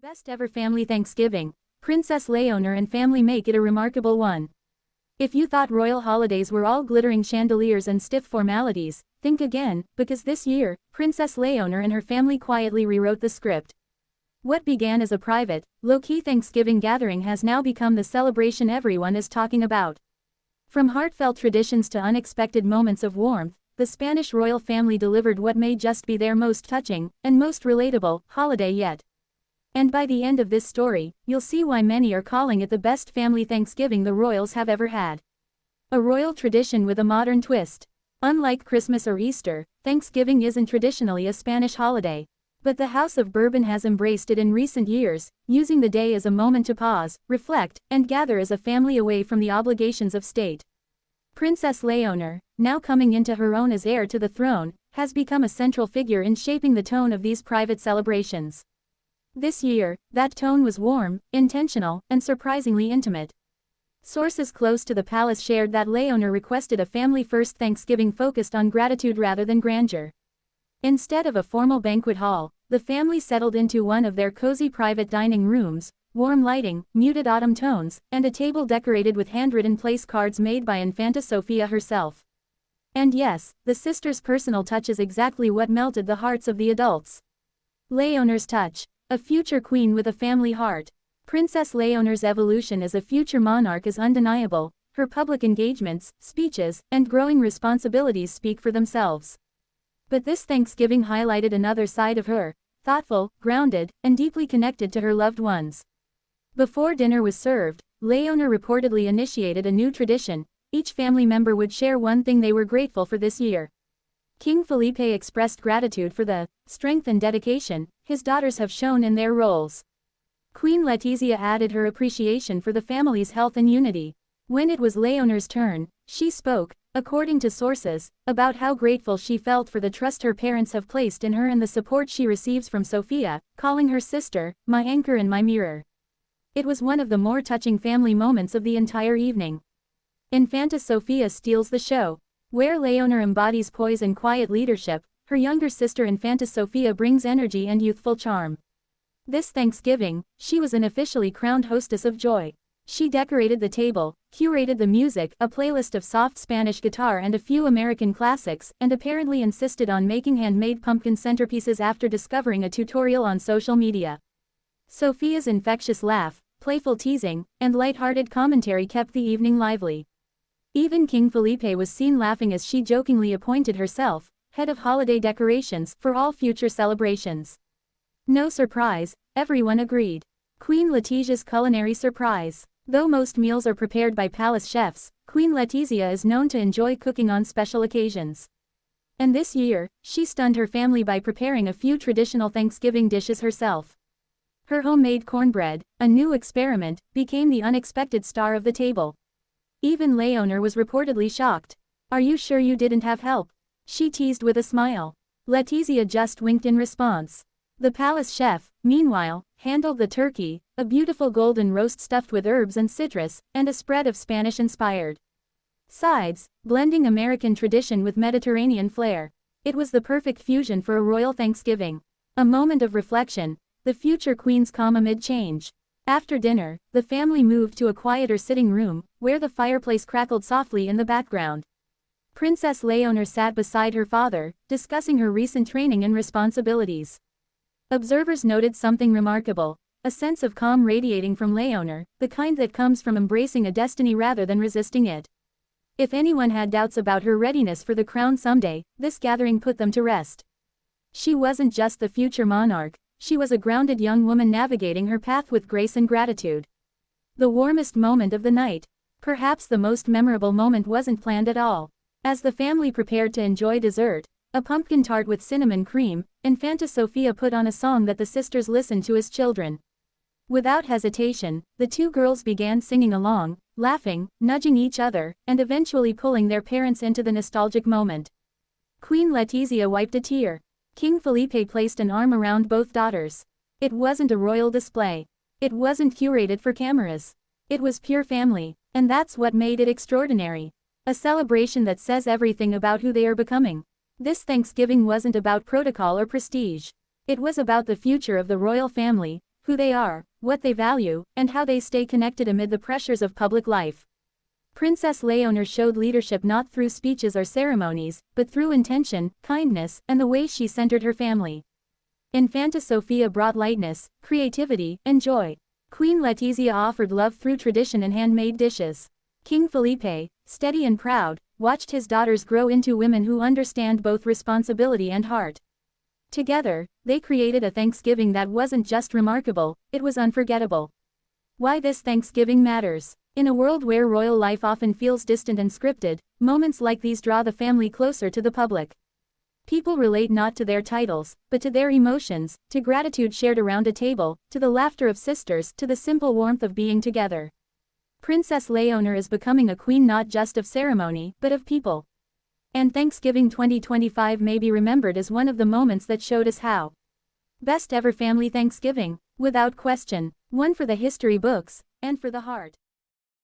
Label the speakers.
Speaker 1: Best ever family Thanksgiving. Princess Leonor and family make it a remarkable one. If you thought royal holidays were all glittering chandeliers and stiff formalities, think again, because this year, Princess Leonor and her family quietly rewrote the script. What began as a private, low-key Thanksgiving gathering has now become the celebration everyone is talking about. From heartfelt traditions to unexpected moments of warmth, the Spanish royal family delivered what may just be their most touching, and most relatable, holiday yet. And by the end of this story, you'll see why many are calling it the best family Thanksgiving the royals have ever had. A royal tradition with a modern twist. Unlike Christmas or Easter, Thanksgiving isn't traditionally a Spanish holiday. But the House of Bourbon has embraced it in recent years, using the day as a moment to pause, reflect, and gather as a family away from the obligations of state. Princess Leonor, now coming into her own as heir to the throne, has become a central figure in shaping the tone of these private celebrations. This year, that tone was warm, intentional, and surprisingly intimate. Sources close to the palace shared that Leonor requested a family-first Thanksgiving focused on gratitude rather than grandeur. Instead of a formal banquet hall, the family settled into one of their cozy private dining rooms, warm lighting, muted autumn tones, and a table decorated with handwritten place cards made by Infanta Sofia herself. And yes, the sister's personal touch is exactly what melted the hearts of the adults. Leonor's touch. A future queen with a family heart. Princess Leonor's evolution as a future monarch is undeniable. Her public engagements, speeches, and growing responsibilities speak for themselves. But this Thanksgiving highlighted another side of her, thoughtful, grounded, and deeply connected to her loved ones. Before dinner was served, Leonor reportedly initiated a new tradition. Each family member would share one thing they were grateful for this year. King Felipe expressed gratitude for the strength and dedication his daughters have shown in their roles. Queen Letizia added her appreciation for the family's health and unity. When it was Leonor's turn, she spoke, according to sources, about how grateful she felt for the trust her parents have placed in her and the support she receives from Sofia, calling her sister, my anchor and my mirror. It was one of the more touching family moments of the entire evening. Infanta Sofia steals the show. Where Leonor embodies poise and quiet leadership, her younger sister Infanta Sofia brings energy and youthful charm. This Thanksgiving, she was an officially crowned hostess of joy. She decorated the table, curated the music, a playlist of soft Spanish guitar and a few American classics, and apparently insisted on making handmade pumpkin centerpieces after discovering a tutorial on social media. Sofia's infectious laugh, playful teasing, and light-hearted commentary kept the evening lively. Even King Felipe was seen laughing as she jokingly appointed herself head of holiday decorations for all future celebrations. No surprise, everyone agreed. Queen Letizia's culinary surprise. Though most meals are prepared by palace chefs, Queen Letizia is known to enjoy cooking on special occasions. And this year, she stunned her family by preparing a few traditional Thanksgiving dishes herself. Her homemade cornbread, a new experiment, became the unexpected star of the table. Even Leonor was reportedly shocked. "Are you sure you didn't have help?" she teased with a smile. Letizia just winked in response. The palace chef, meanwhile, handled the turkey, a beautiful golden roast stuffed with herbs and citrus, and a spread of Spanish-inspired sides, blending American tradition with Mediterranean flair. It was the perfect fusion for a royal Thanksgiving. A moment of reflection, the future queen's calm amid change. After dinner, the family moved to a quieter sitting room, where the fireplace crackled softly in the background. Princess Leonor sat beside her father, discussing her recent training and responsibilities. Observers noted something remarkable, a sense of calm radiating from Leonor, the kind that comes from embracing a destiny rather than resisting it. If anyone had doubts about her readiness for the crown someday, this gathering put them to rest. She wasn't just the future monarch. She was a grounded young woman navigating her path with grace and gratitude. The warmest moment of the night. Perhaps the most memorable moment wasn't planned at all. As the family prepared to enjoy dessert, a pumpkin tart with cinnamon cream, Infanta Sofia put on a song that the sisters listened to as children. Without hesitation, the two girls began singing along, laughing, nudging each other, and eventually pulling their parents into the nostalgic moment. Queen Letizia wiped a tear. King Felipe placed an arm around both daughters. It wasn't a royal display. It wasn't curated for cameras. It was pure family, and that's what made it extraordinary. A celebration that says everything about who they are becoming. This Thanksgiving wasn't about protocol or prestige. It was about the future of the royal family, who they are, what they value, and how they stay connected amid the pressures of public life. Princess Leonor showed leadership not through speeches or ceremonies, but through intention, kindness, and the way she centered her family. Infanta Sofia brought lightness, creativity, and joy. Queen Letizia offered love through tradition and handmade dishes. King Felipe, steady and proud, watched his daughters grow into women who understand both responsibility and heart. Together, they created a Thanksgiving that wasn't just remarkable, it was unforgettable. Why this Thanksgiving matters. In a world where royal life often feels distant and scripted, moments like these draw the family closer to the public. People relate not to their titles, but to their emotions, to gratitude shared around a table, to the laughter of sisters, to the simple warmth of being together. Princess Leonor is becoming a queen not just of ceremony, but of people. And Thanksgiving 2025 may be remembered as one of the moments that showed us how. Best ever family Thanksgiving, without question, one for the history books, and for the heart.